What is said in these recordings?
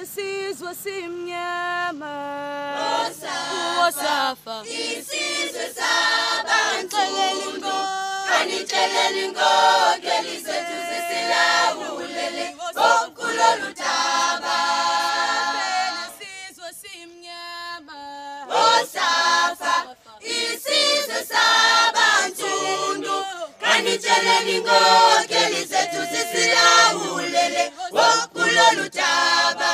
isizwe simnyama Wosafa isizwe sabantu kanitshelele inkokeli zethu zisilawulele kulolu daba isizwe simnyama Wosafa isizwe sabantu kanitshelele inkokeli zethu zisilawulele kulolu daba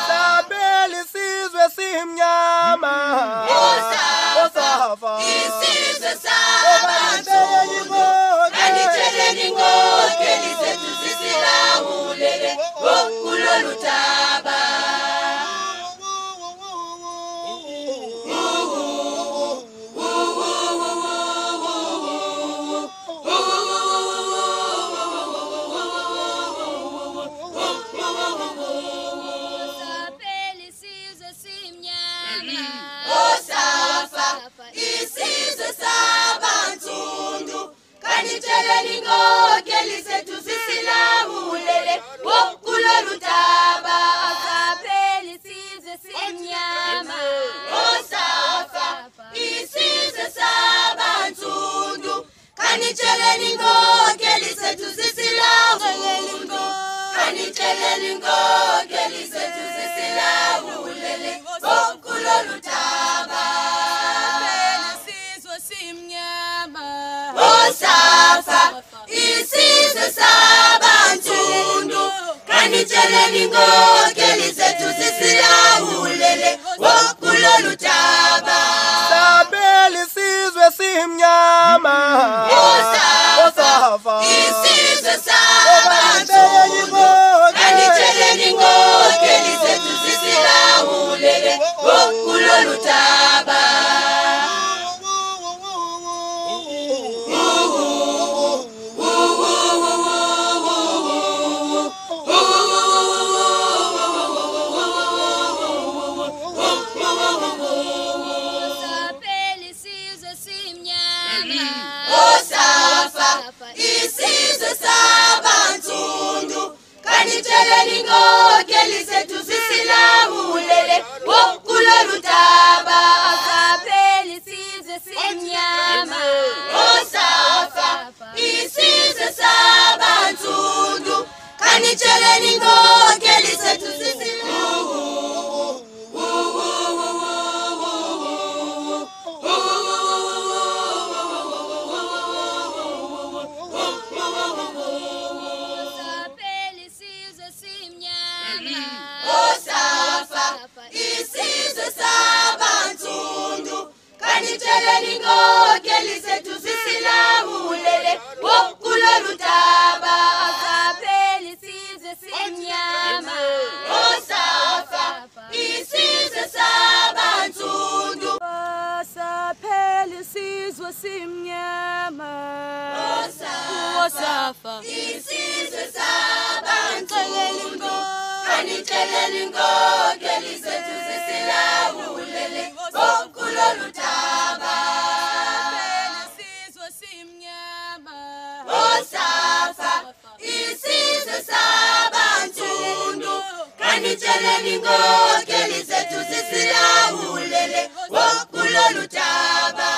Sabela isizwe simnyama Wosafa isizwe sabantu kanitshelele inkokeli zethu zisilawulele kulolu daba Wosafa isizwe sabantu kanitshelele inkokeli zethu zisilawulele kulolu daba Wosafa isizwe sabantu kanitshelele inkokeli zethu zisilawulele kanitshelele inkokeli zethu zisilawulele kulolu daba isizwe simnyama Wosafa isizwe sabantu kanitshelele inkokeli zethu zisilawulele kulolu daba Sabela isizwe simnyama Wosafa isizwe sabantu kanitshelele inkokeli zethu zisilawulele kulolu daba Wosafa isizwe sabantu kanitshelele inkokeli zethu zisilawulele kulolu daba Wosafa isizwe sabantu kanitshelele inkokeli zethu Wosafa isizwe sabantu kanitshelele inkokeli zethu zisilawulele kulolu daba Wosafa isizwe sabantu saphela isizwe simnyama Wosafa isizwe sabantu kanitshelele inkokeli zethu zisilawulele kulolu daba isizwe simnyama Wosafa isizwe sabantu kanitshelele inkokeli zethu zisilawulele kulolu daba